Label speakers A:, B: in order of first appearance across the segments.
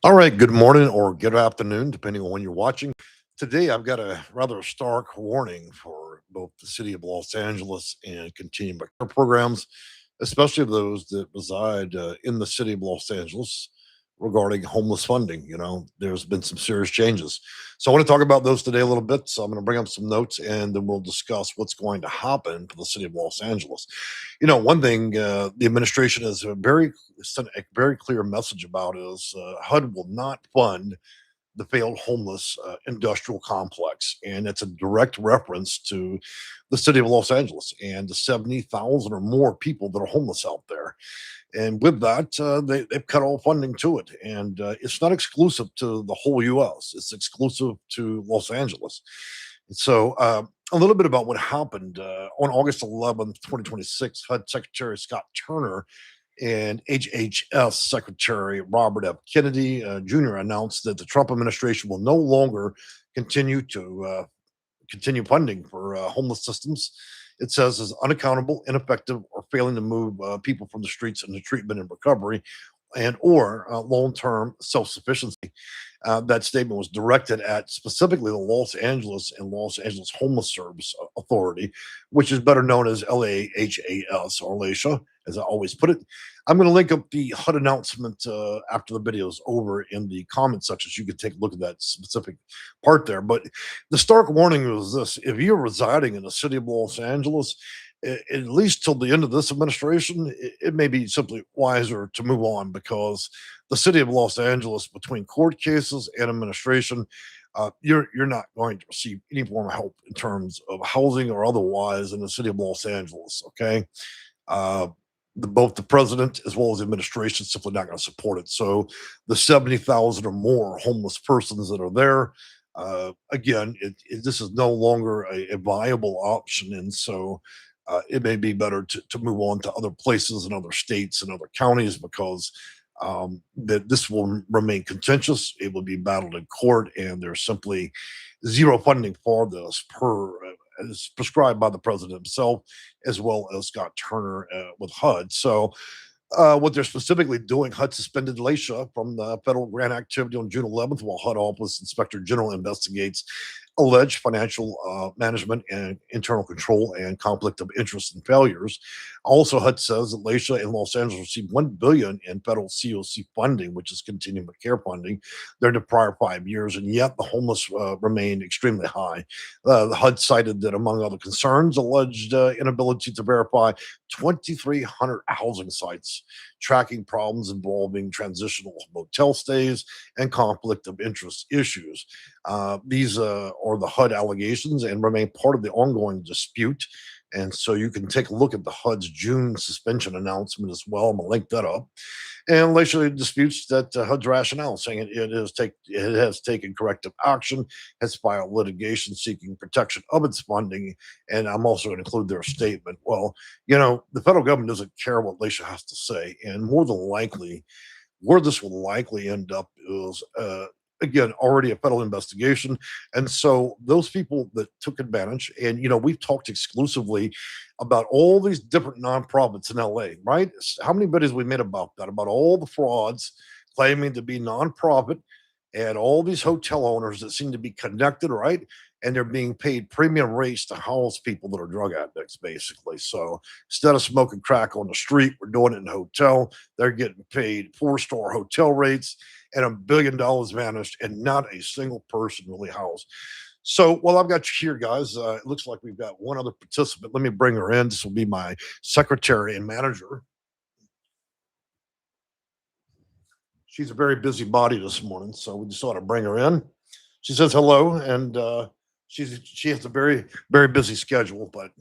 A: All right, good morning or good afternoon, depending on when you're watching. Today, I've got a rather stark warning for both the city of Los Angeles and Continuum of Care programs, especially those that reside in the city of Los Angeles regarding homeless funding. There's been some serious changes. So, I want to talk about those today a little bit. So, I'm going to bring up some notes and then we'll discuss what's going to happen to the city of Los Angeles. One thing the administration has sent a very clear message about is HUD will not fund the failed homeless industrial complex, and it's a direct reference to the city of Los Angeles and the 70,000 or more people that are homeless out there. And with that, they've cut all funding to it, and it's not exclusive to the whole U.S. It's exclusive to Los Angeles. So, a little bit about what happened on August 11th, 2026. HUD Secretary Scott Turner and HHS Secretary Robert F. Kennedy Jr. announced that the Trump administration will no longer continue funding for homeless systems. It says is unaccountable, ineffective, or failing to move people from the streets into treatment and recovery, and or long-term self-sufficiency. That statement was directed at specifically the Los Angeles and Los Angeles Homeless Service Authority, which is better known as LAHAS or LAHSA, as I always put it. I'm going to link up the HUD announcement after the video is over in the comment section, so you can take a look at that specific part there. But the stark warning was this: if you're residing in the city of Los Angeles, at least till the end of this administration, it may be simply wiser to move on because the city of Los Angeles, between court cases and administration, you're not going to receive any form of help in terms of housing or otherwise in the city of Los Angeles. Okay, uh, both the president as well as the administration simply not going to support it. So the 70,000 or more homeless persons that are there, again, this is no longer a viable option, and so it may be better to move on to other places and other states and other counties because that this will remain contentious. It will be battled in court, and there's simply zero funding for this as prescribed by the president himself, as well as Scott Turner with HUD. So what they're specifically doing, HUD suspended LAHSA from the federal grant activity on June 11th, while HUD Office Inspector General investigates alleged financial management and internal control and conflict of interest and failures. Also, HUD says that LAHSA in Los Angeles received $1 billion in federal COC funding, which is Continuum of Care funding, during the prior 5 years, and yet the homeless remain extremely high. The HUD cited that, among other concerns, alleged inability to verify 2,300 housing sites, tracking problems involving transitional motel stays, and conflict of interest issues. These are the HUD allegations and remain part of the ongoing dispute. And so you can take a look at the HUD's June suspension announcement as well. I'm going to link that up. And Glacier disputes that HUD's rationale, saying it has taken corrective action, has filed litigation seeking protection of its funding, and I'm also going to include their statement. Well, the federal government doesn't care what Glacier has to say, and more than likely, where this will likely end up is again already a federal investigation. And so those people that took advantage, and we've talked exclusively about all these different nonprofits in LA, right? How many videos we made about that, about all the frauds claiming to be nonprofit, and all these hotel owners that seem to be connected, right? And they're being paid premium rates to house people that are drug addicts, basically. So instead of smoking crack on the street, we're doing it in a hotel. They're getting paid four-star hotel rates, and $1 billion vanished, and not a single person really housed. So, well, I've got you here, guys. It looks like we've got one other participant. Let me bring her in. This will be my secretary and manager. She's a very busy body this morning, so we just ought to bring her in. She says hello, and she has a very busy schedule, but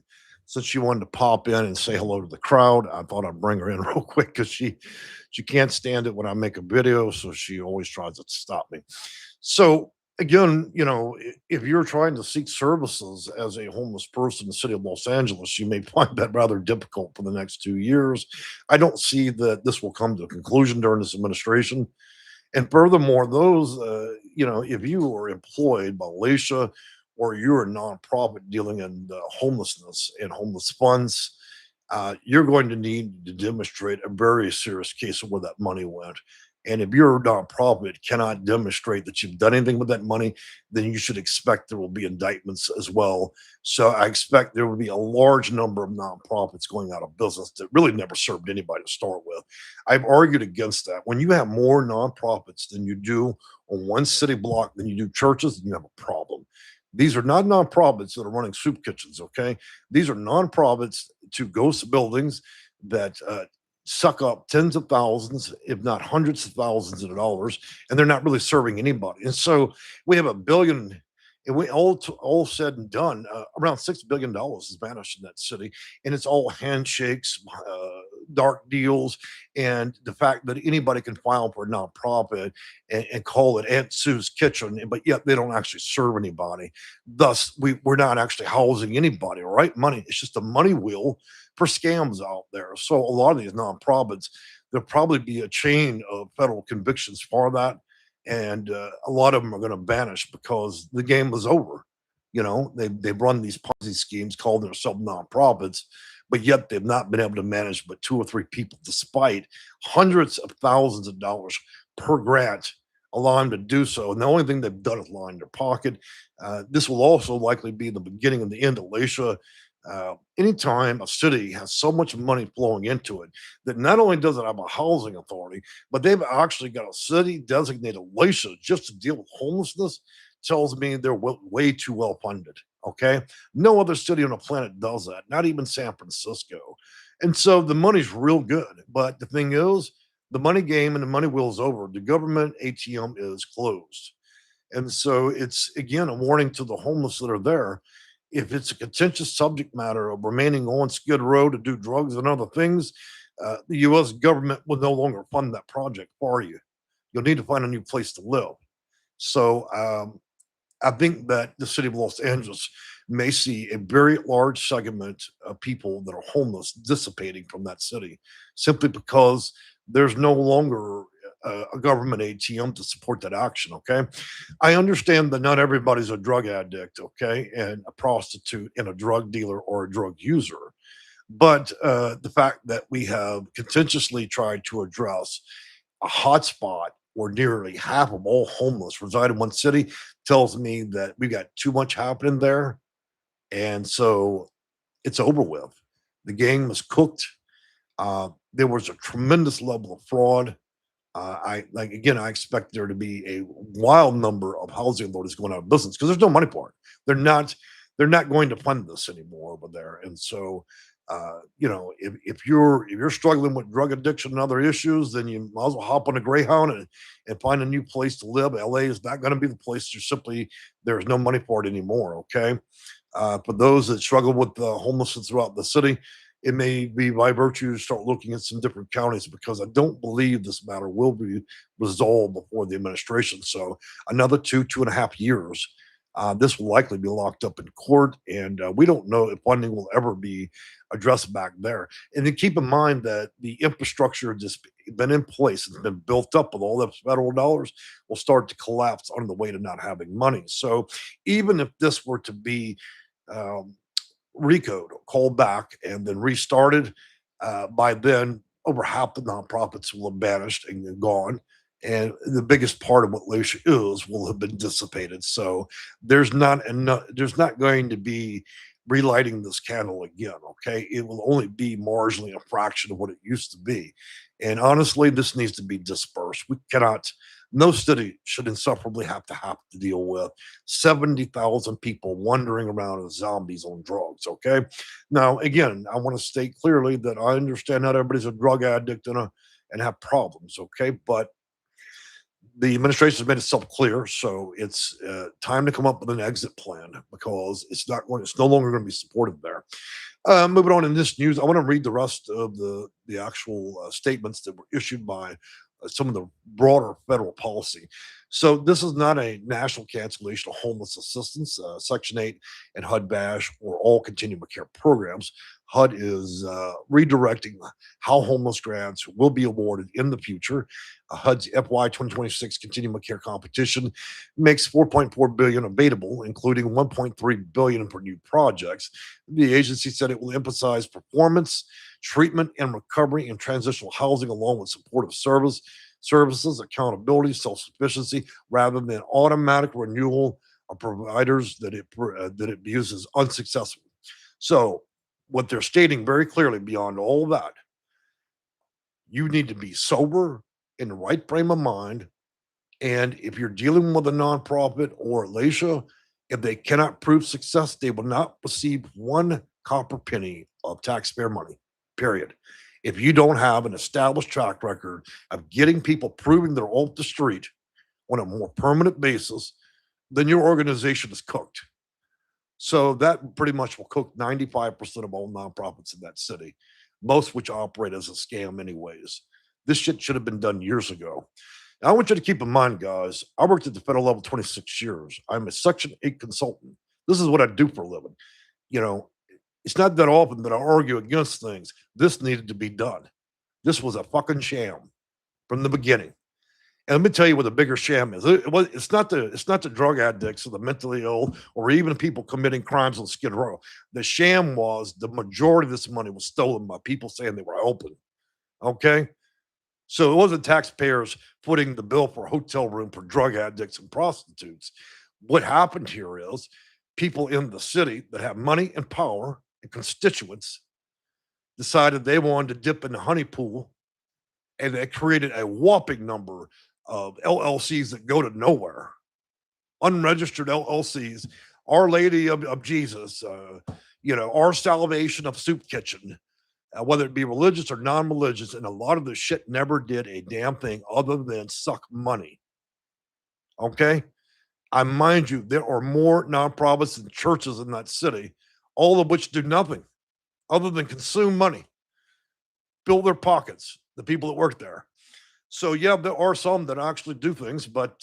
A: since she wanted to pop in and say hello to the crowd, I thought I'd bring her in real quick because she can't stand it when I make a video, so she always tries to stop me. So again, if you're trying to seek services as a homeless person in the city of Los Angeles, you may find that rather difficult for the next 2 years. I don't see that this will come to a conclusion during this administration. And furthermore, those, if you are employed by LAHSA or you're a nonprofit dealing in homelessness and homeless funds, you're going to need to demonstrate a very serious case of where that money went. And if your nonprofit cannot demonstrate that you've done anything with that money, then you should expect there will be indictments as well. So I expect there will be a large number of nonprofits going out of business that really never served anybody to start with. I've argued against that. When you have more nonprofits than you do on one city block than you do churches, then you have a problem. These are not nonprofits that are running soup kitchens, okay? These are nonprofits to ghost buildings that suck up tens of thousands, if not hundreds of thousands of dollars, and they're not really serving anybody. And so we have a billion, and we all said and done, around $6 billion has vanished in that city, and it's all handshakes, dark deals, and the fact that anybody can file for a nonprofit and call it Aunt Sue's Kitchen, but yet they don't actually serve anybody. Thus, we're not actually housing anybody, all right? Money, it's just a money wheel for scams out there. So a lot of these nonprofits, there'll probably be a chain of federal convictions for that, and a lot of them are going to vanish because the game was over. You know, they've run these Ponzi schemes, called themselves nonprofits, but yet they've not been able to manage but two or three people, despite hundreds of thousands of dollars per grant allow them to do so. And the only thing they've done is line their pocket. This will also likely be the beginning and the end of LAHSA. Anytime a city has so much money flowing into it that not only does it have a housing authority, but they've actually got a city designated LAHSA just to deal with homelessness, tells me they're way too well funded. Okay. No other city on the planet does that, not even San Francisco. And so the money's real good. But the thing is, the money game and the money wheel's over. The government ATM is closed. And so it's again a warning to the homeless that are there. If it's a contentious subject matter of remaining on Skid Row to do drugs and other things, the US government will no longer fund that project for you. You'll need to find a new place to live. So I think that the city of Los Angeles may see a very large segment of people that are homeless dissipating from that city simply because there's no longer a government ATM to support that action. Okay. I understand that not everybody's a drug addict, okay, and a prostitute and a drug dealer or a drug user. But the fact that we have contentiously tried to address a hotspot where nearly half of all homeless reside in one city tells me that we got too much happening there. And so it's over with. The game was cooked. There was a tremendous level of fraud. I like again, I expect there to be a wild number of housing authorities going out of business because there's no money for it. They're not they're not going to fund this anymore over there. And so you know, if you're struggling with drug addiction and other issues, then you might as well hop on a Greyhound and find a new place to live. LA is not going to be the place. There's no money for it anymore. Okay. For those that struggle with the homelessness throughout the city, it may be by virtue to start looking at some different counties because I don't believe this matter will be resolved before the administration. So another 2.5 years. This will likely be locked up in court, and we don't know if funding will ever be addressed back there. And then keep in mind that the infrastructure has just been in place, it's been built up with all those federal dollars, will start to collapse on the way to not having money. So even if this were to be um, recode, called back, and then restarted. By then, over half the nonprofits will have vanished and gone. And the biggest part of what LASHA is will have been dissipated. So there's not going to be relighting this candle again. Okay. It will only be marginally a fraction of what it used to be. And honestly, this needs to be dispersed. We cannot, no city should insufferably have to deal with 70,000 people wandering around as zombies on drugs. Okay. Now, again, I want to state clearly that I understand not everybody's a drug addict and have problems. Okay. But the administration has made itself clear. So it's time to come up with an exit plan because it's no longer going to be supported there. Moving on in this news, I want to read the rest of the actual statements that were issued by some of the broader federal policy. So this is not a national cancellation of homeless assistance, Section 8 and HUD Bash or all continuum of care programs. HUD is redirecting how homeless grants will be awarded in the future. HUD's FY 2026 continuum of care competition makes 4.4 billion available, including 1.3 billion for new projects. The agency said it will emphasize performance, treatment and recovery and transitional housing along with supportive service. services, accountability, self-sufficiency, rather than automatic renewal of providers that it views as unsuccessful. So, what they're stating very clearly beyond all that, you need to be sober, in the right frame of mind, and if you're dealing with a nonprofit or LAHSA, if they cannot prove success, they will not receive one copper penny of taxpayer money, period. If you don't have an established track record of getting people proving they're off the street on a more permanent basis, then your organization is cooked. So that pretty much will cook 95% of all nonprofits in that city, most which operate as a scam, anyways. This shit should have been done years ago. I want you to keep in mind, guys, I worked at the federal level 26 years. I'm a Section 8 consultant. This is what I do for a living. You know, it's not that often that I argue against things. This needed to be done. This was a fucking sham from the beginning. And let me tell you what the bigger sham is. It's not the drug addicts or the mentally ill or even people committing crimes on Skid Row. The sham was the majority of this money was stolen by people saying they were open. Okay. So it wasn't taxpayers footing the bill for a hotel room for drug addicts and prostitutes. What happened here is people in the city that have money and power and constituents decided they wanted to dip in the honey pool, and they created a whopping number of LLCs that go to nowhere, unregistered LLCs. Our Lady of Jesus, Our Salvation of Soup Kitchen, whether it be religious or non-religious, and a lot of the shit never did a damn thing other than suck money. Okay, I mind you, there are more nonprofits and churches in that city, all of which do nothing other than consume money, fill their pockets. The people that work there. So yeah, there are some that actually do things, but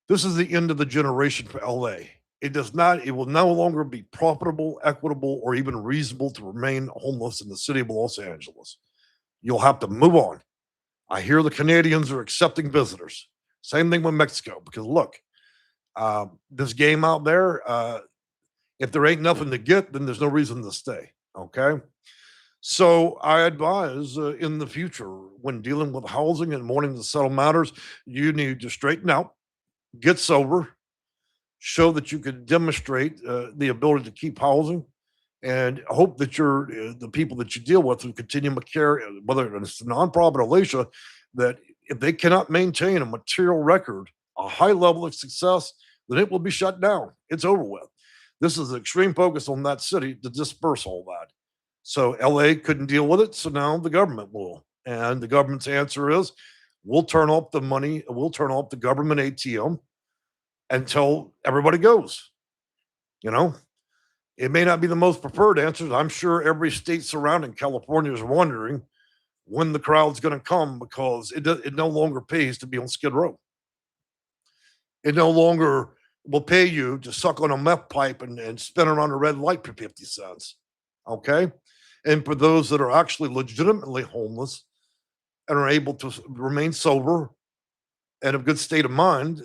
A: this is the end of the generation for LA. It does not, it will no longer be profitable, equitable, or even reasonable to remain homeless in the city of Los Angeles. You'll have to move on. I hear the Canadians are accepting visitors. Same thing with Mexico, because look, this game out there, if there ain't nothing to get, then there's no reason to stay. Okay. So I advise in the future when dealing with housing and wanting to settle matters, you need to straighten out, get sober, show that you can demonstrate the ability to keep housing, and hope that the people that you deal with through Continuum of Care, whether it's a nonprofit or LAHSA, that if they cannot maintain a material record, a high level of success, then it will be shut down. It's over with. This is an extreme focus on that city to disperse all that. So LA couldn't deal with it, so now the government will. And the government's answer is we'll turn off the money, we'll turn off the government ATM until everybody goes. You know, it may not be the most preferred answers. I'm sure every state surrounding California is wondering when the crowd's going to come because it no longer pays to be on Skid Row. It no longer will pay you to suck on a meth pipe and spin around a red light for 50 cents. Okay. And for those that are actually legitimately homeless and are able to remain sober and of good state of mind,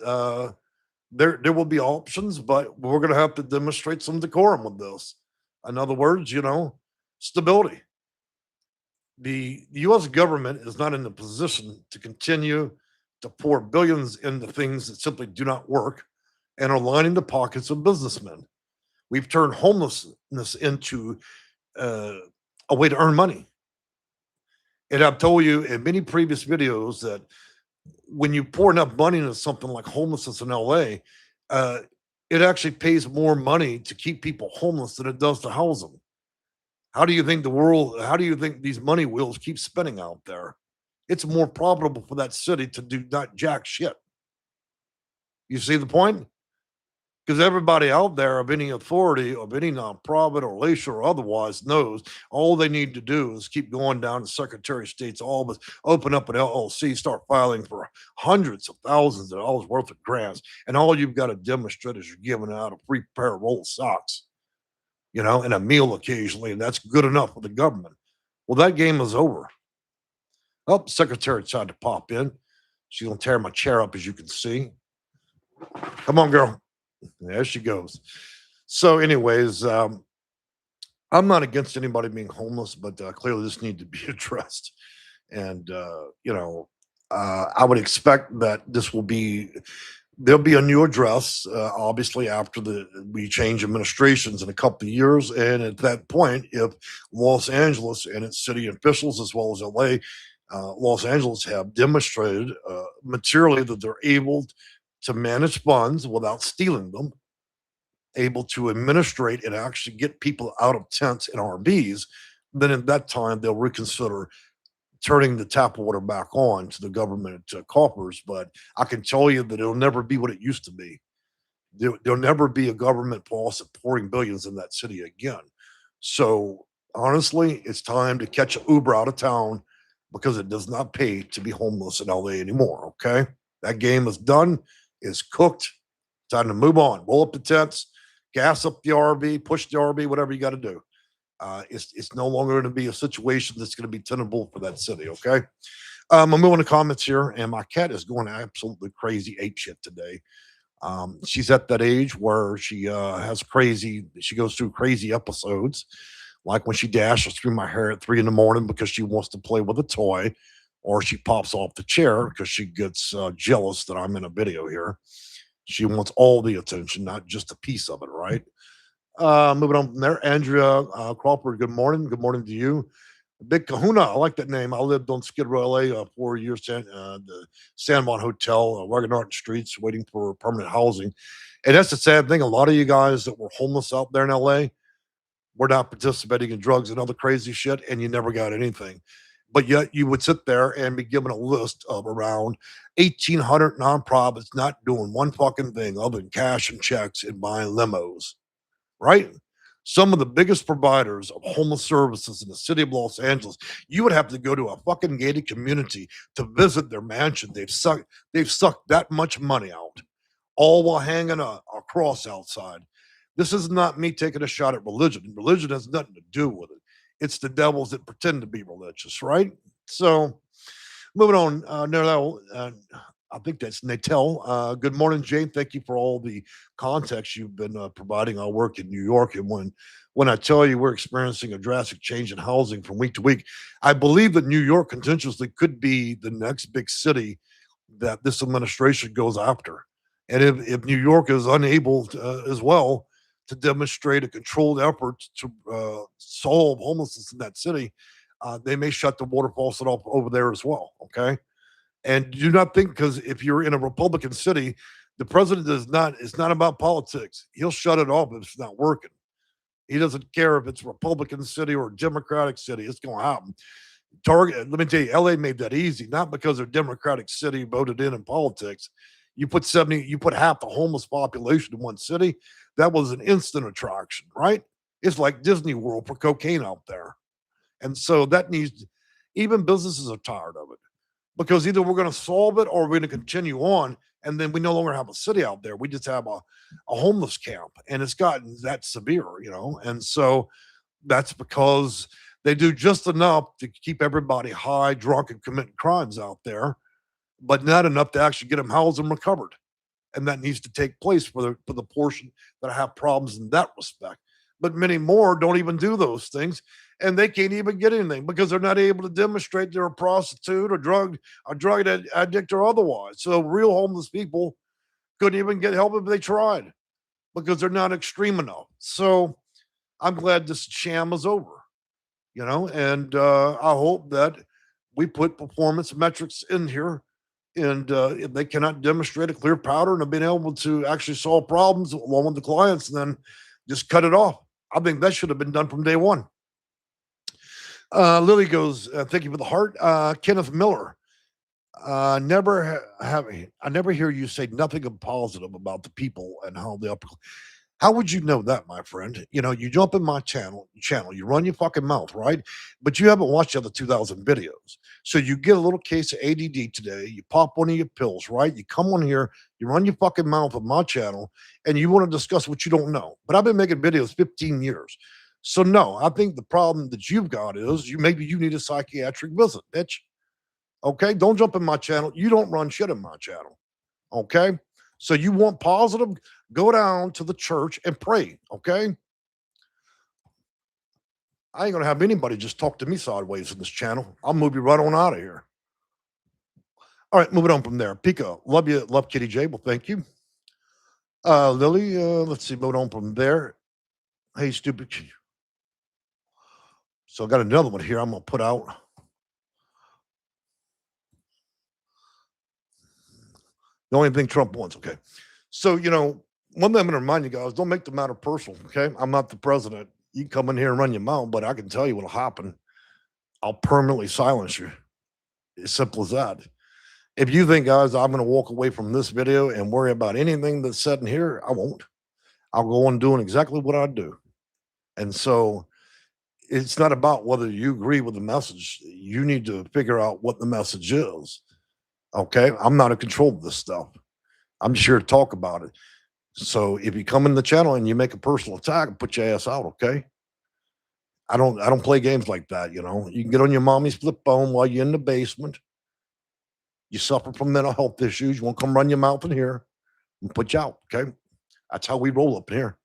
A: there will be options, but we're going to have to demonstrate some decorum with this. In other words, stability. The U.S. government is not in the position to continue to pour billions into things that simply do not work and are lining the pockets of businessmen. We've turned homelessness into a way to earn money. And I've told you in many previous videos that when you pour enough money into something like homelessness in LA, it actually pays more money to keep people homeless than it does to house them. How do you think how do you think these money wheels keep spinning out there? It's more profitable for that city to do not jack shit. You see the point? Because everybody out there of any authority, of any nonprofit or LAHSA or otherwise knows all they need to do is keep going down to Secretary of State's office, open up an LLC, start filing for hundreds of thousands of dollars worth of grants. And all you've got to demonstrate is you're giving out a free pair of rolled socks, and a meal occasionally. And that's good enough for the government. Well, that game is over. Oh, Secretary tried to pop in. She's going to tear my chair up, as you can see. Come on, girl. There she goes. So, anyways, I'm not against anybody being homeless, but clearly this needs to be addressed. And I would expect that this will be there'll be a new address, obviously after we change administrations in a couple of years, and at that point, if Los Angeles and its city officials as well as LA, Los Angeles have demonstrated materially that they're able to manage funds without stealing them, able to administrate and actually get people out of tents and RVs, then at that time they'll reconsider turning the tap water back on to the government coffers. But I can tell you that it'll never be what it used to be. There'll never be a government faucet pouring billions in that city again. So honestly, it's time to catch an Uber out of town because it does not pay to be homeless in LA anymore. Okay. That game is done, is cooked. Time to move on. Roll up the tents, gas up the RV, push the RV, whatever you got to do. It's no longer going to be a situation that's going to be tenable for that city. Okay. I'm moving to comments here, and my cat is going absolutely crazy ape shit today. She's at that age where she goes through crazy episodes, like when she dashes through my hair at 3 in the morning because she wants to play with a toy, or she pops off the chair because she gets jealous that I'm in a video here. She wants all the attention, not just a piece of it, right? Moving on from there, Andrea Crawford. Good morning. Good morning to you. Big Kahuna. I like that name. I lived on Skid Row, LA, 4 years. The San Juan Hotel, Wagonart Streets, waiting for permanent housing. And that's the sad thing. A lot of you guys that were homeless out there in LA were not participating in drugs and other crazy shit, and you never got anything. But yet you would sit there and be given a list of around 1,800 nonprofits not doing one fucking thing other than cash and checks and buying limos, right? Some of the biggest providers of homeless services in the city of Los Angeles, you would have to go to a fucking gated community to visit their mansion. They've sucked that much money out, all while hanging a cross outside. This is not me taking a shot at religion. Religion has nothing to do with it. It's the devils that pretend to be religious, right? So moving on, I think that's Natel. Good morning, Jane. Thank you for all the context you've been providing. I work in New York, and when I tell you we're experiencing a drastic change in housing from week to week, I believe that New York contentiously could be the next big city that this administration goes after. And if New York is unable to, as well to demonstrate a controlled effort to solve homelessness in that city, they may shut the water faucet off over there as well. Okay, and do not think because if you're in a Republican city, the president is not. It's not about politics. He'll shut it off if it's not working. He doesn't care if it's Republican city or Democratic city. It's going to happen. Target. Let me tell you, LA made that easy, not because their Democratic city voted in politics. You put half the homeless population in one city. That was an instant attraction, right? It's like Disney World for cocaine out there, and so that needs. Even businesses are tired of it because either we're going to solve it or we're going to continue on, and then we no longer have a city out there. We just have a homeless camp, and it's gotten that severe, and so that's because they do just enough to keep everybody high, drunk, and committing crimes out there, but not enough to actually get them housed and recovered. And that needs to take place for the portion that have problems in that respect. But many more don't even do those things, and they can't even get anything because they're not able to demonstrate they're a prostitute or drug addict or otherwise. So real homeless people couldn't even get help if they tried because they're not extreme enough. So I'm glad this sham is over, and I hope that we put performance metrics in here. And if they cannot demonstrate a clear pattern of being able to actually solve problems along with the clients, then just cut it off. I think that should have been done from day one. Lily goes, thank you for the heart. Kenneth Miller, I never hear you say nothing of positive about the people and how they upper. How would you know that, my friend? You jump in my channel, you run your fucking mouth, right? But you haven't watched the other 2,000 videos. So you get a little case of ADD today, you pop one of your pills, right? You come on here, you run your fucking mouth on my channel, and you want to discuss what you don't know. But I've been making videos 15 years. So no, I think the problem that you've got is maybe you need a psychiatric visit, bitch. Okay? Don't jump in my channel. You don't run shit in my channel. Okay? So you want positive? Go down to the church and pray. Okay. I ain't gonna have anybody just talk to me sideways in this channel. I'll move you right on out of here. All right, moving on from there. Pico, love you, love Kitty J. Well, thank you. Lily, let's see, moving on from there. Hey, stupid. So I got another one here I'm gonna put out. The only thing Trump wants, okay. So, one thing I'm gonna remind you guys, don't make the matter personal, okay? I'm not the president. You can come in here and run your mouth, but I can tell you what'll happen. I'll permanently silence you. As simple as that. If you think, guys, I'm gonna walk away from this video and worry about anything that's said in here, I won't. I'll go on doing exactly what I do. And so it's not about whether you agree with the message. You need to figure out what the message is. Okay. I'm not in control of this stuff. I'm just here to talk about it. So if you come in the channel and you make a personal attack, I'll put your ass out, okay? I don't play games like that, you know. You can get on your mommy's flip phone while you're in the basement. You suffer from mental health issues. You won't come run your mouth in here and put you out, okay? That's how we roll up in here.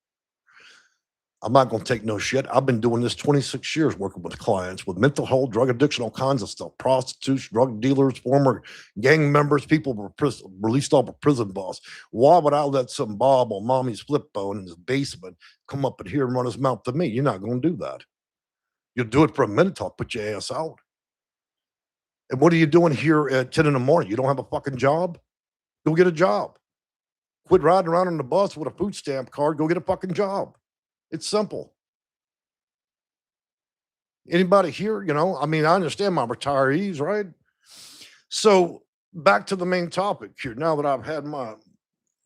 A: I'm not going to take no shit. I've been doing this 26 years working with clients with mental health, drug addiction, all kinds of stuff, prostitutes, drug dealers, former gang members, people were released off a prison bus. Why would I let some Bob on mommy's flip phone in his basement come up in here and run his mouth to me? You're not going to do that. You'll do it for a minute, I'll put your ass out. And what are you doing here at 10 in the morning? You don't have a fucking job? Go get a job. Quit riding around on the bus with a food stamp card. Go get a fucking job. It's simple. Anybody here, I mean, I understand my retirees, right? So back to the main topic here. Now that I've had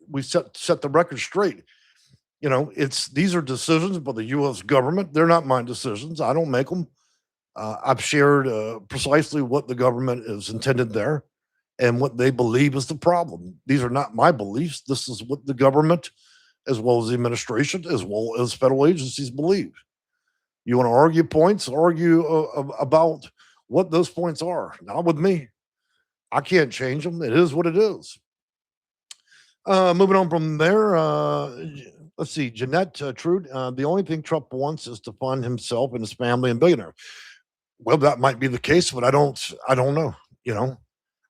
A: we set the record straight. These are decisions by the U.S. government. They're not my decisions. I don't make them. I've shared precisely what the government is intended there and what they believe is the problem. These are not my beliefs. This is what the government, as well as the administration, as well as federal agencies believe. You want to argue points, argue about what those points are. Not with me. I can't change them. It is what it is. Moving on from there, let's see. Jeanette Trude, the only thing Trump wants is to fund himself and his family and billionaire. Well, that might be the case, but I don't know.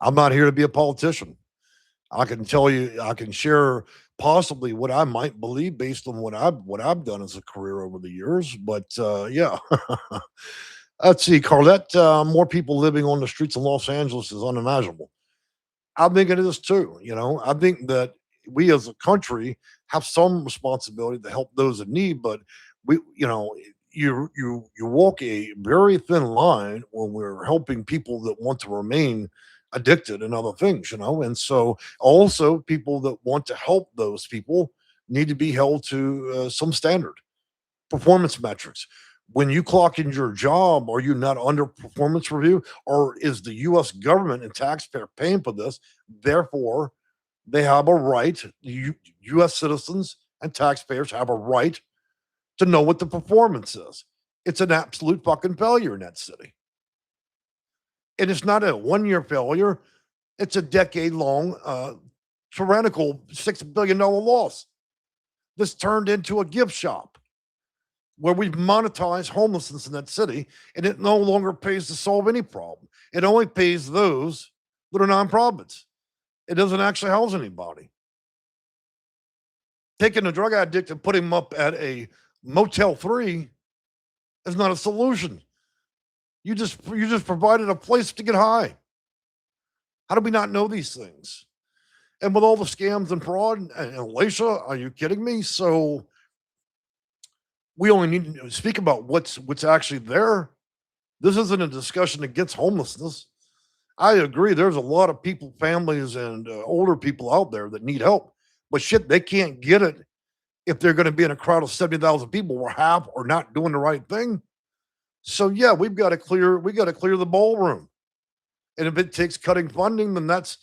A: I'm not here to be a politician. I can tell you, I can share possibly what I might believe based on what I've done as a career over the years. But yeah, let's see, Carlette. More people living on the streets of Los Angeles is unimaginable. I think it is too. I think that we as a country have some responsibility to help those in need, but you walk a very thin line when we're helping people that want to remain addicted and other things, and so also people that want to help those people need to be held to some standard performance metrics. When you clock in your job, are you not under performance review, or is the U.S. government and taxpayer paying for this? Therefore, they have a right. U.S. citizens and taxpayers have a right to know what the performance is. It's an absolute fucking failure in that city. And it's not a 1 year failure. It's a decade long, tyrannical $6 billion loss. This turned into a gift shop where we've monetized homelessness in that city, and it no longer pays to solve any problem. It only pays those that are nonprofits. It doesn't actually house anybody. Taking a drug addict and putting him up at a Motel 3 is not a solution. You just provided a place to get high. How do we not know these things? And with all the scams and fraud and LAHSA, are you kidding me? So we only need to speak about what's actually there. This isn't a discussion against homelessness. I agree. There's a lot of people, families, and older people out there that need help, but shit, they can't get it if they're going to be in a crowd of 70,000 people where half are not doing the right thing. So yeah, we got to clear the ballroom. And if it takes cutting funding, then that's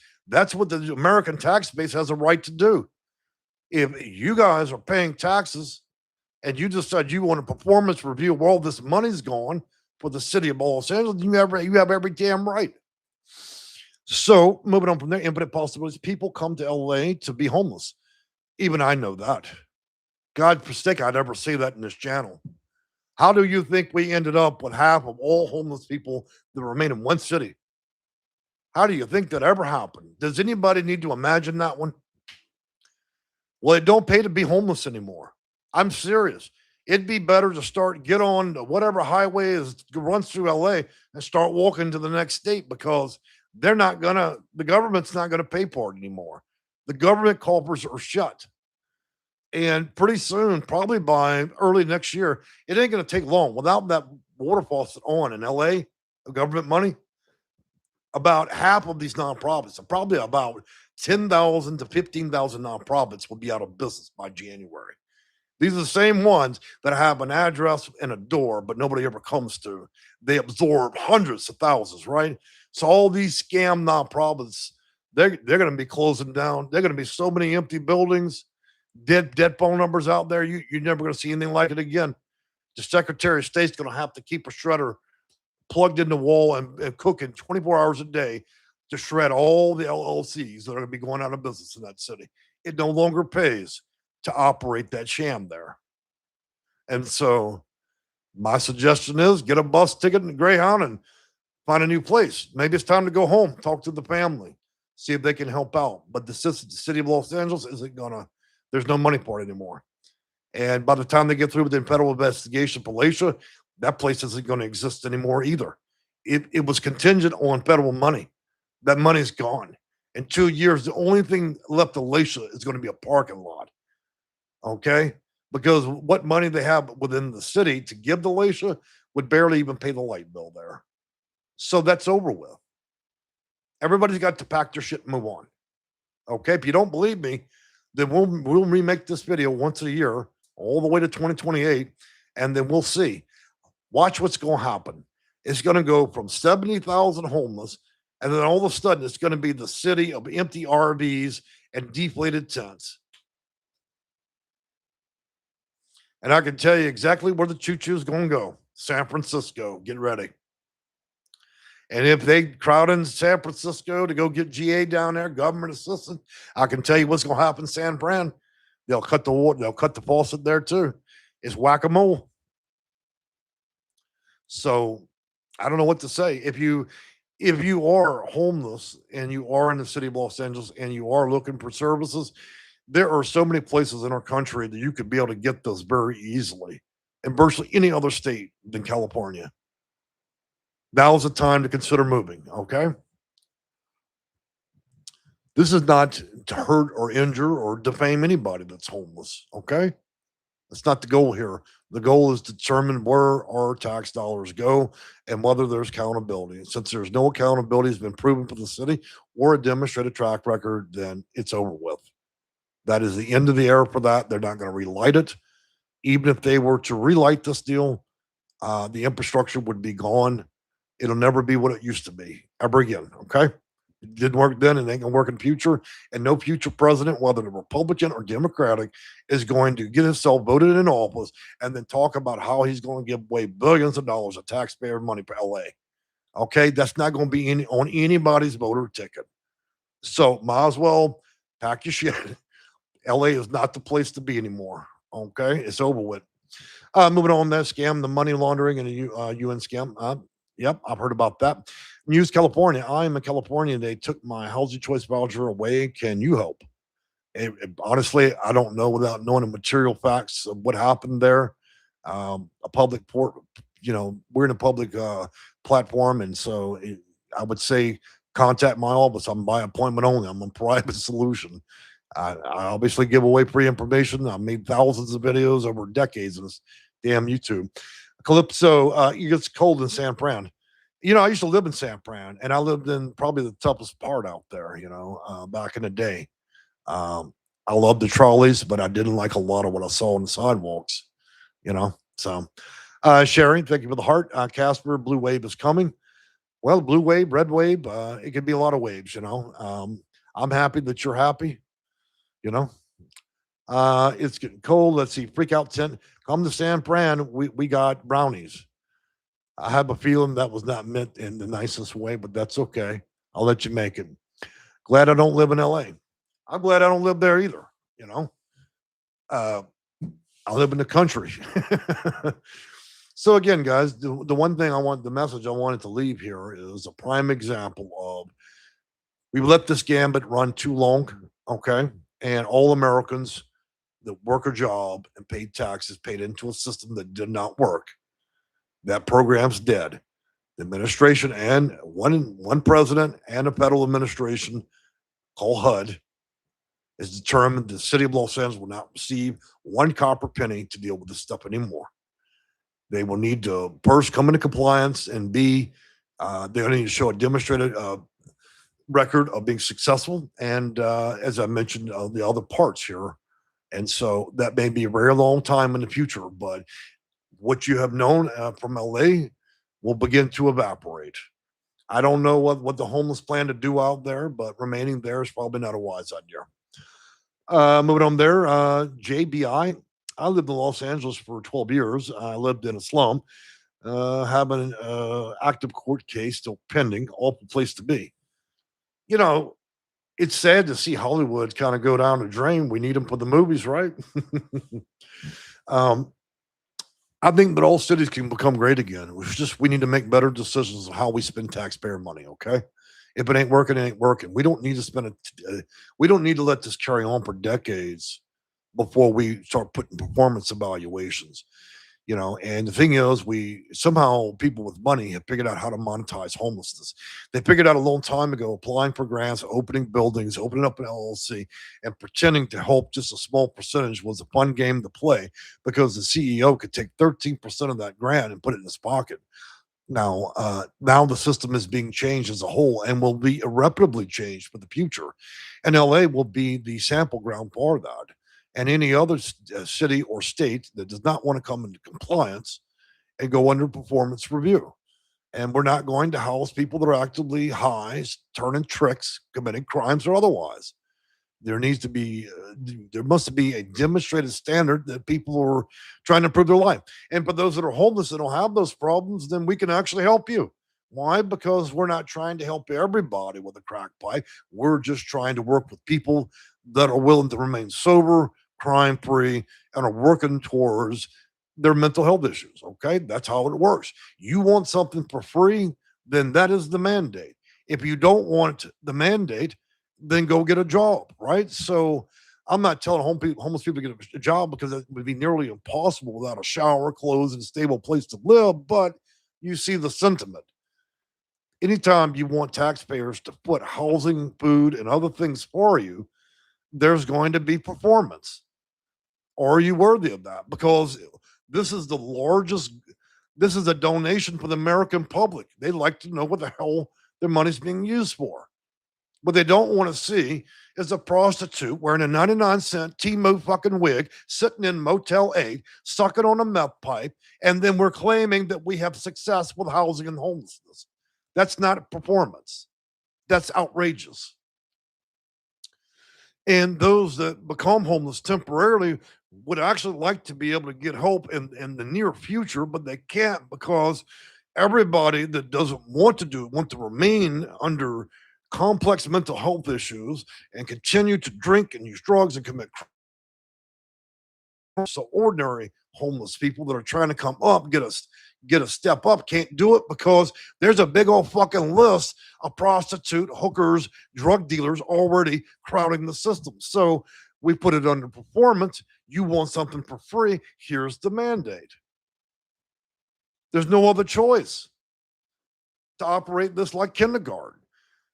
A: what the American tax base has a right to do. If you guys are paying taxes and you decide you want a performance review where all this money's going for the city of Los Angeles, you have every damn right. So moving on from there, infinite possibilities. People come to LA to be homeless. Even I know that. God forsake, I'd ever say that in this channel. How do you think we ended up with half of all homeless people that remain in one city? How do you think that ever happened? Does anybody need to imagine that one? Well, it don't pay to be homeless anymore. I'm serious. It'd be better to get on whatever highway runs through LA and start walking to the next state, because the government's not gonna pay for it anymore. The government coffers are shut. And pretty soon, probably by early next year, it ain't gonna take long. Without that water faucet on in LA, the government money, about half of these nonprofits, and probably about 10,000 to 15,000 nonprofits will be out of business by January. These are the same ones that have an address and a door, but nobody ever comes to. They absorb hundreds of thousands, right? So all these scam nonprofits, they're going to be closing down. They're going to be so many empty buildings, dead phone numbers out there. You're never going to see anything like it again. The Secretary of State's going to have to keep a shredder plugged in the wall and cooking 24 hours a day to shred all the LLCs that are going to be going out of business in that city. It no longer pays to operate that sham there. And so my suggestion is get a bus ticket and Greyhound and find a new place. Maybe it's time to go home, talk to the family, see if they can help out. But the city of Los Angeles isn't gonna, there's no money for it anymore. And by the time they get through with the federal investigation for LAHSA, that place isn't going to exist anymore either. It was contingent on federal money. That money's gone. In 2 years, the only thing left of LAHSA is going to be a parking lot. Okay? Because what money they have within the city to give to LAHSA would barely even pay the light bill there. So that's over with. Everybody's got to pack their shit and move on. Okay? If you don't believe me, then we'll remake this video once a year, all the way to 2028, and then we'll see. Watch what's going to happen. It's going to go from 70,000 homeless, and then all of a sudden it's going to be the city of empty RVs and deflated tents. And I can tell you exactly where the choo-choo is going to go. San Francisco, get ready. And if they crowd in San Francisco to go get GA down there, government assistant, I can tell you what's going to happen in San Fran. They'll cut the water, they'll cut the faucet there too. It's whack-a-mole. So I don't know what to say. If you are homeless and you are in the city of Los Angeles and you are looking for services, there are so many places in our country that you could be able to get those very easily in virtually any other state than California. Now's the time to consider moving, okay? This is not to hurt or injure or defame anybody that's homeless, okay? That's not the goal here. The goal is to determine where our tax dollars go and whether there's accountability. And since there's no accountability has been proven for the city or a demonstrated track record, then it's over with. That is the end of the era for that. They're not going to relight it. Even if they were to relight this deal, the infrastructure would be gone. It'll never be what it used to be ever again. Okay. It didn't work then and ain't gonna work in the future. And no future president, whether the Republican or Democratic, is going to get himself voted in office and then talk about how he's going to give away billions of dollars of taxpayer money for LA. Okay. That's not going to be on anybody's voter ticket. So might as well pack your shit. LA is not the place to be anymore. Okay. It's over with. Moving on, that scam, the money laundering and the UN scam. Yep, I've heard about that. News California. I am in California. They took my housing choice voucher away. Can you help? Honestly, I don't know without knowing the material facts of what happened there. A public port, we're in a public platform, and so I would say contact my office. I'm by appointment only. I'm a private solution. I obviously give away free information. I've made thousands of videos over decades in this damn YouTube. Calypso, it gets cold in San Fran. I used to live in San Fran, and I lived in probably the toughest part out there, back in the day. I loved the trolleys, but I didn't like a lot of what I saw on the sidewalks, So, Sherry, thank you for the heart. Casper, blue wave is coming. Well, blue wave, red wave, it could be a lot of waves, I'm happy that you're happy, you know. It's getting cold. Let's see. Freak out tent. Come to San Fran. We got brownies. I have a feeling that was not meant in the nicest way, but that's okay. I'll let you make it. Glad I don't live in LA. I'm glad I don't live there either. I live in the country. So again, guys, the one thing the message I wanted to leave here is a prime example of We let this gambit run too long, okay? And all Americans that work a job and paid taxes paid into a system that did not work. That program's dead. The administration and one president and a federal administration called HUD is determined the city of Los Angeles will not receive one copper penny to deal with this stuff anymore. They will need to first come into compliance and be they're going to need to show a demonstrated record of being successful. And as I mentioned, the other parts here. And so that may be a very long time in the future, but what you have known from LA will begin to evaporate. I don't know what the homeless plan to do out there, but remaining there is probably not a wise idea. Moving on there, JBI. I lived in Los Angeles for 12 years. I lived in a slum, having an active court case still pending, awful place to be. You know, it's sad to see Hollywood kind of go down the drain. We need them for the movies, right? um, I think that all cities can become great again. We need to make better decisions on how we spend taxpayer money. Okay, if it ain't working, it ain't working. We don't need to spend it. We don't need to let this carry on for decades before we start putting performance evaluations. And the thing is, we somehow people with money have figured out how to monetize homelessness. They figured out a long time ago, applying for grants, opening buildings, opening up an LLC, and pretending to help just a small percentage was a fun game to play because the CEO could take 13% of that grant and put it in his pocket. Now the system is being changed as a whole and will be irreparably changed for the future. And LA will be the sample ground for that. And any other city or state that does not want to come into compliance and go under performance review. And we're not going to house people that are actively high, turning tricks, committing crimes or otherwise. There needs to be, there must be a demonstrated standard that people are trying to improve their life. And for those that are homeless that don't have those problems, then we can actually help you. Why? Because we're not trying to help everybody with a crack pipe. We're just trying to work with people that are willing to remain sober, crime free, and are working towards their mental health issues. Okay. That's how it works. You want something for free, then that is the mandate. If you don't want the mandate, then go get a job, right? So I'm not telling homeless people to get a job because it would be nearly impossible without a shower, clothes, and stable place to live. But you see the sentiment. Anytime you want taxpayers to put housing, food, and other things for you, there's going to be performance. Are you worthy of that? Because this is the largest, this is a donation for the American public. They like to know what the hell their money's being used for. What they don't want to see is a prostitute wearing a 99-cent T-Move fucking wig, sitting in Motel 8, sucking on a meth pipe, and then we're claiming that we have success with housing and homelessness. That's not performance. That's outrageous. And those that become homeless temporarily would actually like to be able to get help in the near future, but they can't because everybody that doesn't want to do it, want to remain under complex mental health issues and continue to drink and use drugs and commit crime. So ordinary homeless people that are trying to come up, get a step up, can't do it because there's a big old fucking list of prostitute, hookers, drug dealers already crowding the system. So we put it under performance. You want something for free? Here's the mandate. There's no other choice to operate this like kindergarten.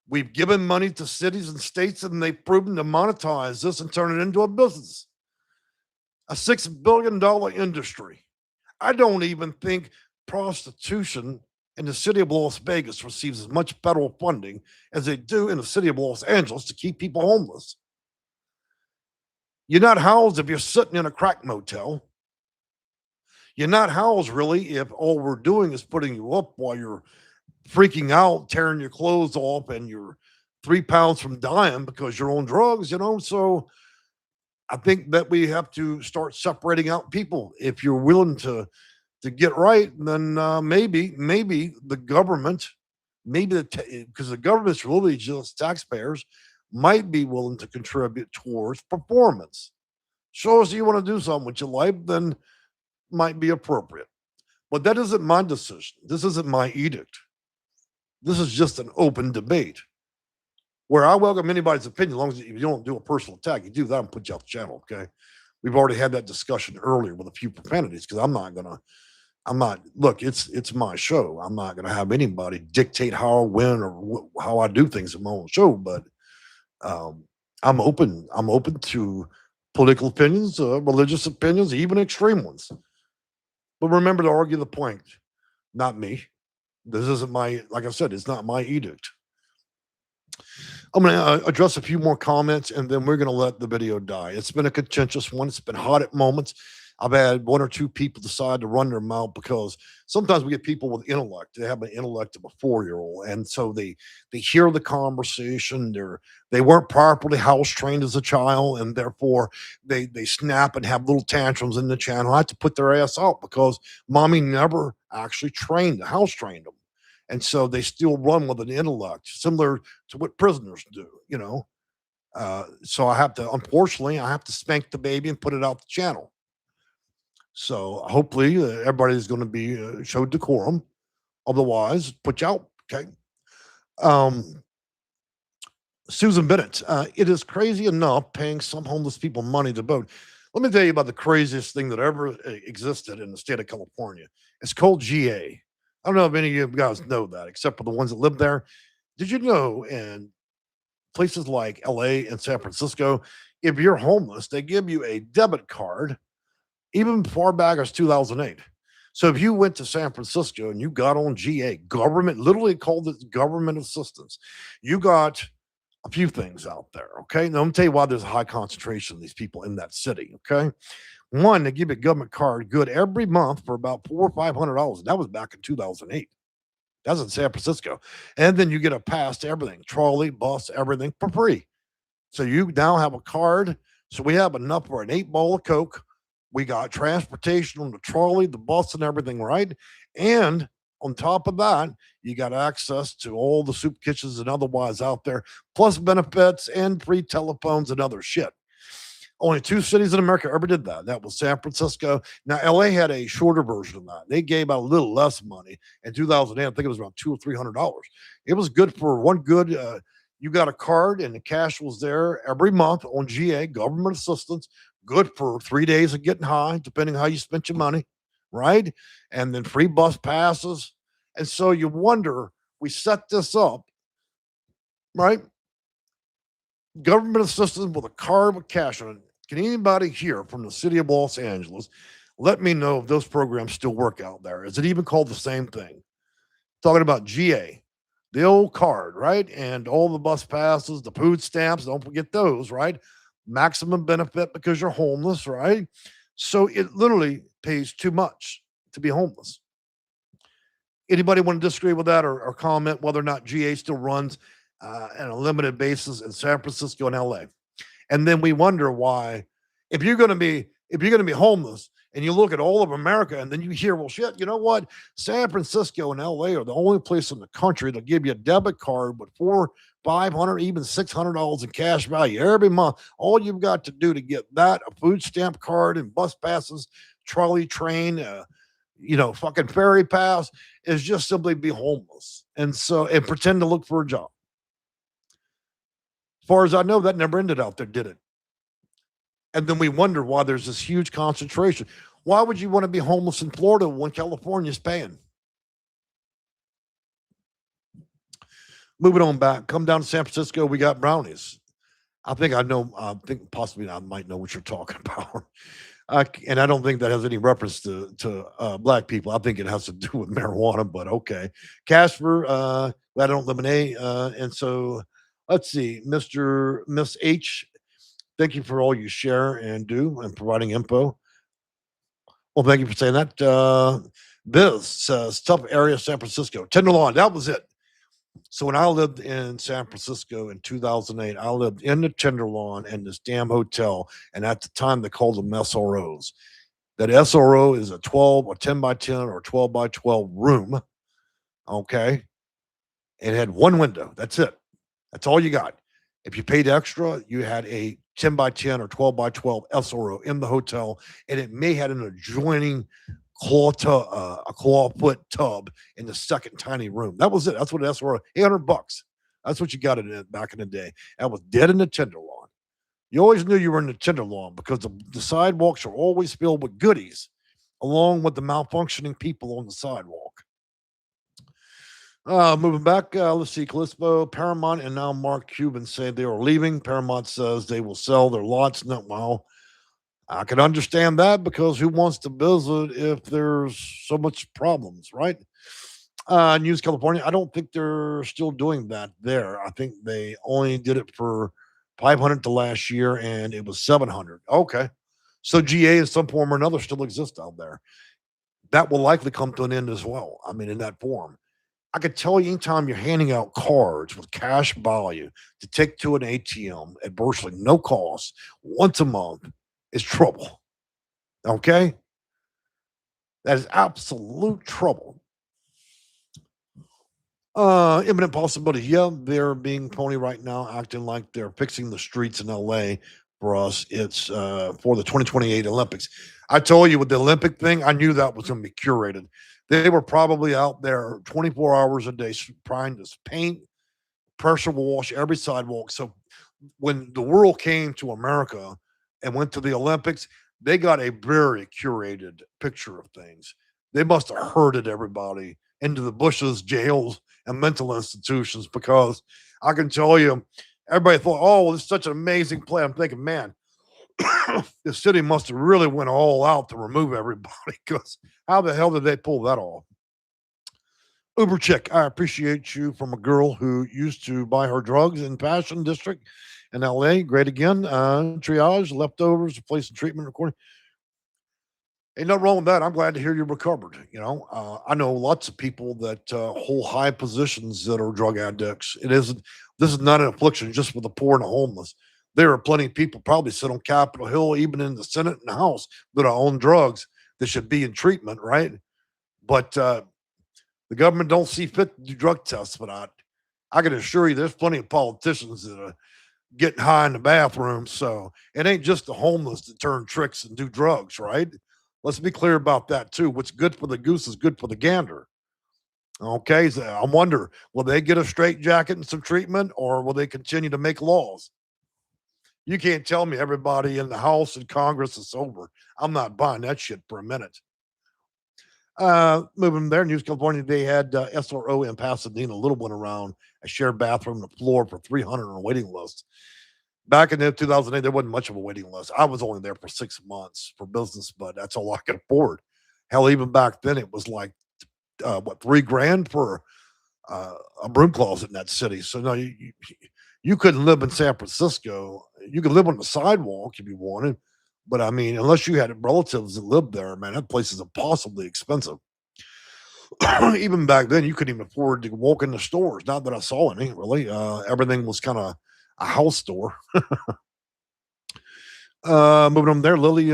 A: We've given money to cities and states, and they've proven to monetize this and turn it into a business, a $6 billion industry. I don't even think prostitution in the city of Las Vegas receives as much federal funding as they do in the city of Los Angeles to keep people homeless. You're not housed if you're sitting in a crack motel. You're not housed really if all we're doing is putting you up while you're freaking out, tearing your clothes off, and you're 3 pounds from dying because you're on drugs. So I think that we have to start separating out people. If you're willing to get right, then maybe the government, because the government's really just taxpayers, might be willing to contribute towards performance. Show us you want to do something with your life, then might be appropriate. But that isn't my decision. This isn't my edict. This is just an open debate. where I welcome anybody's opinion, as long as you don't do a personal attack. You do that and put you off the channel. Okay. We've already had that discussion earlier with a few profanities because I'm not, look, it's my show. I'm not going to have anybody dictate how I win or how I do things in my own show, but um, I'm open to political opinions, religious opinions, even extreme ones. But remember to argue the point, not me. This isn't my, like I said, it's not my edict. I'm going to address a few more comments and then we're going to let the video die. It's been a contentious one. It's been hot at moments. I've had one or two people decide to run their mouth because sometimes we get people with intellect. They have an intellect of a 4-year-old, and so they hear the conversation. They weren't properly house trained as a child, and therefore they snap and have little tantrums in the channel. I have to put their ass out because mommy never actually house trained them, and so they still run with an intellect similar to what prisoners do. So unfortunately, I have to spank the baby and put it out the channel. So hopefully everybody's going to be showed decorum. Otherwise, put you out. Okay. Um, Susan Bennett, it is crazy enough paying some homeless people money to vote. Let me tell you about the craziest thing that ever existed in the state of California. It's called GA. I don't know if any of you guys know that, except for the ones that live there. Did you know in places like LA and San Francisco, if you're homeless, they give you a debit card even far back as 2008. So if you went to San Francisco and you got on GA, government, literally called it government assistance, you got a few things out there. Okay. Now I'm gonna tell you why there's a high concentration of these people in that city. Okay. One, they give you a government card good every month for about $400 or $500. That was back in 2008. That's in San Francisco. And then you get a pass to everything, trolley, bus, everything for free. So you now have a card. So we have enough for an 8 ball of Coke. We got transportation on the trolley, the bus, and everything, right? And on top of that, you got access to all the soup kitchens and otherwise out there, plus benefits and free telephones and other shit. Only 2 cities in America ever did that. That was San Francisco. Now, LA had a shorter version of that. They gave out a little less money in 2008. I think it was around $200 or $300. It was good for one good. You got a card and the cash was there every month on GA, government assistance, good for 3 days of getting high, depending how you spent your money, right? And then free bus passes. And so you wonder, we set this up, right? Government assistance with a card with cash on it. Can anybody here from the city of Los Angeles let me know if those programs still work out there? Is it even called the same thing? Talking about GA, the old card, right? And all the bus passes, the food stamps, don't forget those, right? Maximum benefit because you're homeless, right? So it literally pays too much to be homeless. Anybody want to disagree with that or comment whether or not GA still runs on a limited basis in San Francisco and LA? And then we wonder why, if you're going to be homeless and you look at all of America and then you hear, well, shit, you know what? San Francisco and LA are the only place in the country that give you a debit card with 500, even $600 in cash value every month. All you've got to do to get that, a food stamp card and bus passes, trolley, train, fucking ferry pass, is just simply be homeless and pretend to look for a job. As far as I know, that never ended out there, did it? And then we wonder why there's this huge concentration. Why would you want to be homeless in Florida when California's paying? Moving on back, come down to San Francisco, we got brownies. I think possibly I might know what you're talking about. And I don't think that has any reference to black people. I think it has to do with marijuana, but okay. Casper, glad I don't lemonade. And so let's see, Miss H, thank you for all you share and do and providing info. Well, thank you for saying that. Biz says, tough area, San Francisco. Tenderloin, that was it. So when I lived in San Francisco in 2008, I lived in the Tenderloin in this damn hotel. And at the time, they called them SROs. That SRO is a 12 or 10 by 10 or 12 by 12 room. Okay. It had one window. That's it. That's all you got. If you paid extra, you had a 10 by 10 or 12 by 12 SRO in the hotel, and it may had an adjoining a claw foot tub in the second tiny room. That was it. That's what SRO, $800. That's what you got in it back in the day. That was dead in the tenderloin. You always knew you were in the tenderloin because the sidewalks are always filled with goodies, along with the malfunctioning people on the sidewalk. Moving back, let's see. Callisto, Paramount, and now Mark Cuban say they are leaving. Paramount says they will sell their lots. No, well, I can understand that because who wants to visit if there's so much problems, right? News California. I don't think they're still doing that there. I think they only did it for 500 to last year, and it was 700. Okay, so GA in some form or another still exists out there. That will likely come to an end as well. I mean, in that form. I could tell you anytime you're handing out cards with cash value to take to an ATM at virtually no cost once a month is trouble. Okay? That is absolute trouble. Imminent possibility. Yeah, they're being pony right now, acting like they're fixing the streets in LA for us. It's for the 2028 Olympics. I told you with the Olympic thing, I knew that was going to be curated. They were probably out there 24 hours a day trying to paint, pressure wash every sidewalk. So when the world came to America and went to the Olympics, they got a very curated picture of things. They must have herded everybody into the bushes, jails, and mental institutions because I can tell you, everybody thought, oh, this is such an amazing play. I'm thinking, man, the city must have really went all out to remove everybody because how the hell did they pull that off? Uber chick, I appreciate you from a girl who used to buy her drugs in Passion District in LA. Great again. Triage, leftovers, replacing treatment recording. Ain't nothing wrong with that. I'm glad to hear you recovered. I know lots of people that hold high positions that are drug addicts. It isn't. This is not an affliction just for the poor and the homeless. There are plenty of people probably sit on Capitol Hill, even in the Senate and the House, that are on drugs that should be in treatment, right? But the government don't see fit to do drug tests for that. I can assure you, there's plenty of politicians that are getting high in the bathroom. So it ain't just the homeless that turn tricks and do drugs, right? Let's be clear about that too. What's good for the goose is good for the gander. Okay, so I wonder, will they get a straight jacket and some treatment, or will they continue to make laws? You can't tell me everybody in the House and Congress is sober. I'm not buying that shit for a minute. Moving there, News California, they had SRO in Pasadena, a little one around a shared bathroom and the floor for 300 on a waiting list. Back in the 2008, there wasn't much of a waiting list. I was only there for 6 months for business, but that's all I could afford. Hell, even back then, it was like what, 3 grand for a broom closet in that city. So no, you couldn't live in San Francisco. You could live on the sidewalk if you wanted, but I mean, unless you had relatives that lived there, man, that place is impossibly expensive. Even back then, you couldn't even afford to walk in the stores. Not that I saw any really. Everything was kind of a house store. Moving on there, Lily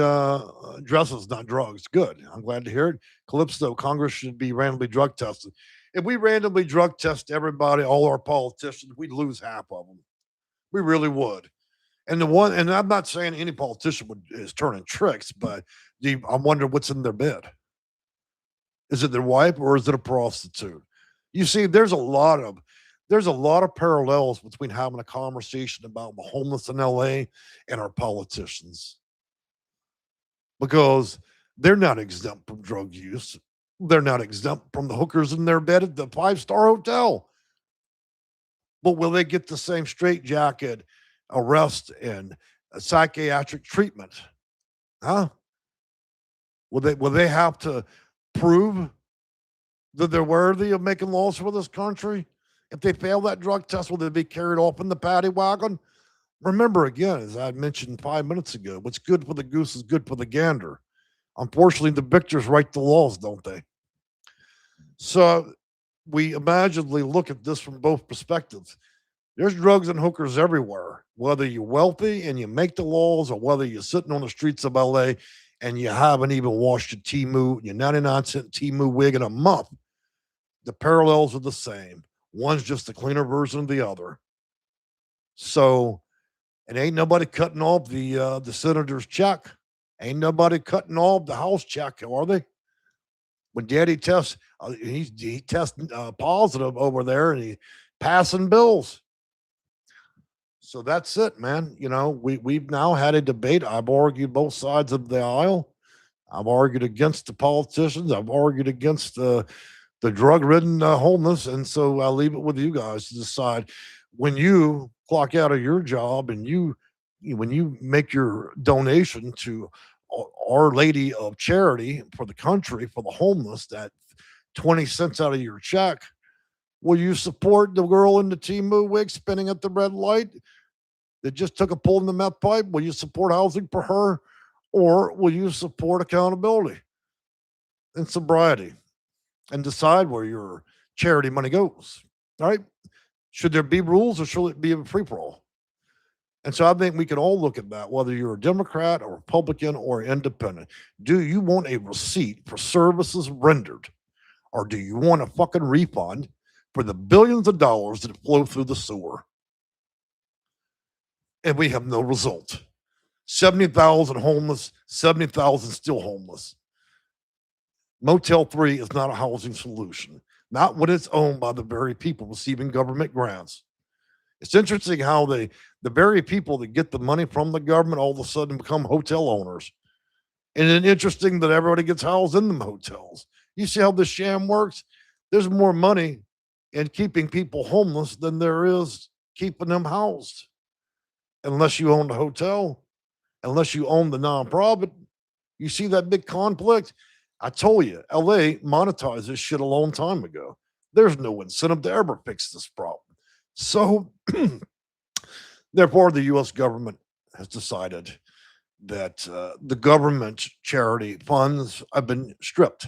A: dresses, not drugs. Good. I'm glad to hear it. Calypso, Congress should be randomly drug tested. If we randomly drug test everybody, all our politicians, we'd lose half of them. We really would. And I'm not saying any politician is turning tricks, but I'm wondering what's in their bed. Is it their wife or is it a prostitute? You see, there's a lot of parallels between having a conversation about the homeless in LA and our politicians because they're not exempt from drug use. They're not exempt from the hookers in their bed at the five-star hotel. But will they get the same straitjacket, arrest, and psychiatric treatment? Huh? Will they have to prove that they're worthy of making laws for this country? If they fail that drug test, will they be carried off in the paddy wagon? Remember again, as I mentioned 5 minutes ago, what's good for the goose is good for the gander. Unfortunately, the victors write the laws, don't they? So we imaginably look at this from both perspectives. There's drugs and hookers everywhere, whether you're wealthy and you make the laws or whether you're sitting on the streets of LA and you haven't even washed your Timu, your 99-cent Timu wig in a month. The parallels are the same. One's just a cleaner version of the other. So, and ain't nobody cutting off the senator's check. Ain't nobody cutting off the house check, are they? When Daddy tests, he tests positive over there, and passing bills. So that's it, man. We've now had a debate. I've argued both sides of the aisle. I've argued against the politicians. I've argued against the drug-ridden homeless, and so I'll leave it with you guys to decide. When you clock out of your job and when you make your donation to Our Lady of Charity for the country, for the homeless, that 20 cents out of your check, will you support the girl in the Timu wig spinning at the red light that just took a pull in the meth pipe? Will you support housing for her, or will you support accountability and sobriety and decide where your charity money goes? All right. Should there be rules, or should it be a free for all? And so I think we can all look at that, whether you're a Democrat, or Republican, or independent. Do you want a receipt for services rendered, or do you want a fucking refund for the billions of dollars that flow through the sewer? And we have no result. 70,000 homeless, 70,000 still homeless. Motel 3 is not a housing solution, not when it's owned by the very people receiving government grants. It's interesting how the very people that get the money from the government all of a sudden become hotel owners. And then interesting that everybody gets housed in the hotels. You see how this sham works? There's more money in keeping people homeless than there is keeping them housed. Unless you own the hotel, unless you own the nonprofit. You see that big conflict? I told you, LA monetized this shit a long time ago. There's no incentive to ever fix this problem. So, therefore, the U.S. government has decided that the government charity funds have been stripped,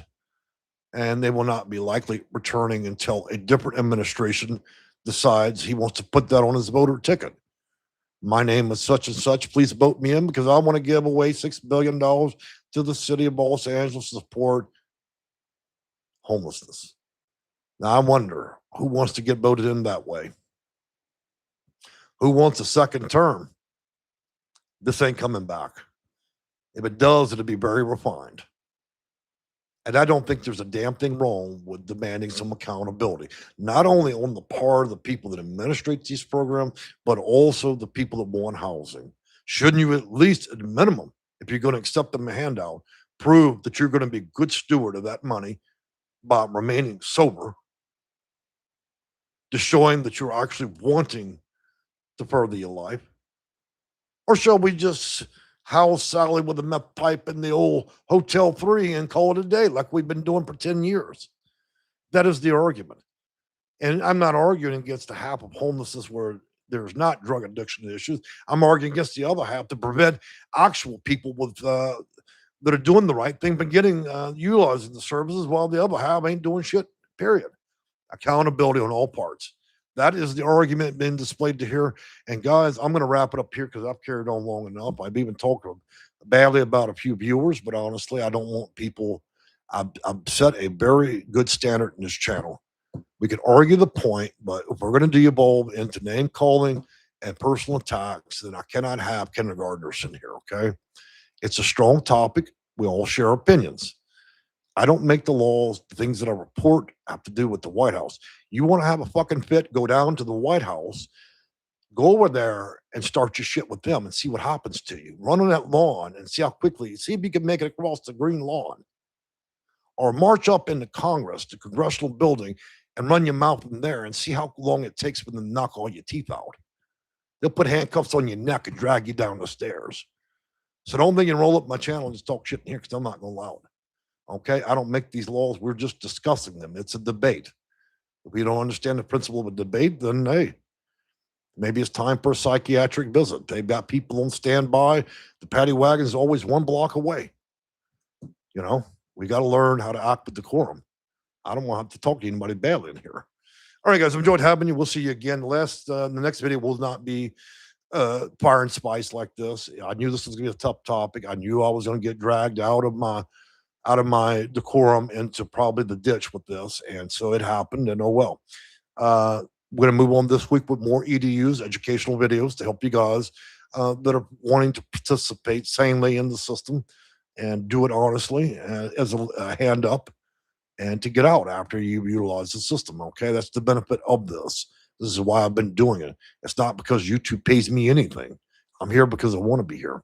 A: and they will not be likely returning until a different administration decides he wants to put that on his voter ticket. My name is such and such. Please vote me in because I want to give away $6 billion to the city of Los Angeles to support homelessness. Now, I wonder who wants to get voted in that way? Who wants a second term? This ain't coming back. If it does, it'll be very refined. And I don't think there's a damn thing wrong with demanding some accountability, not only on the part of the people that administrate these programs, but also the people that want housing. Shouldn't you, at least at a minimum, if you're going to accept them a handout, prove that you're going to be a good steward of that money by remaining sober, to showing that you're actually wanting to further your life? Or shall we just house Sally with a meth pipe in the old Hotel 3 and call it a day like we've been doing for 10 years? That is the argument. And I'm not arguing against the half of homelessness where there's not drug addiction issues. I'm arguing against the other half to prevent actual people with that are doing the right thing, but getting utilizing the services, while the other half ain't doing shit, period. Accountability on all parts. That is the argument being displayed to here. And guys, I'm going to wrap it up here because I've carried on long enough. I've even talked badly about a few viewers, but honestly, I don't want people. I've set a very good standard in this channel. We can argue the point, but if we're going to de-evolve into name calling and personal attacks, then I cannot have kindergartners in here. Okay, it's a strong topic. We all share opinions. I don't make the laws. The things that I report have to do with the White House. You want to have a fucking fit, go down to the White House, go over there and start your shit with them and see what happens to you. Run on that lawn and see how quickly, see if you can make it across the green lawn. Or march up into Congress, the congressional building, and run your mouth in there and see how long it takes for them to knock all your teeth out. They'll put handcuffs on your neck and drag you down the stairs. So don't think you can roll up my channel and just talk shit in here because I'm not going to allow it. Okay, I don't make these laws. We're just discussing them. It's a debate. If we don't understand the principle of a debate, then hey, maybe it's time for a psychiatric visit. They've got people on standby. The paddy wagon is always one block away. You know, we got to learn how to act with decorum. I don't want to have to talk to anybody badly in here. All right, guys, I've enjoyed having you. We'll see you again. The next video will not be fire and spice like this. I knew this was going to be a tough topic. I knew I was going to get dragged out of my decorum into probably the ditch with this. And so it happened, and oh well. We're going to move on this week with more EDUs, educational videos to help you guys that are wanting to participate sanely in the system and do it honestly as a hand up and to get out after you utilize the system. Okay, that's the benefit of this. This is why I've been doing it. It's not because YouTube pays me anything. I'm here because I want to be here.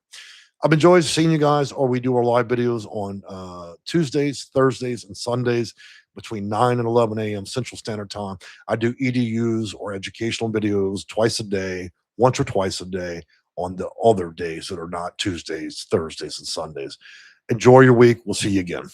A: I've enjoyed seeing you guys, or we do our live videos on Tuesdays, Thursdays, and Sundays between 9 and 11 a.m. Central Standard Time. I do EDUs or educational videos twice a day, once or twice a day on the other days that are not Tuesdays, Thursdays, and Sundays. Enjoy your week. We'll see you again.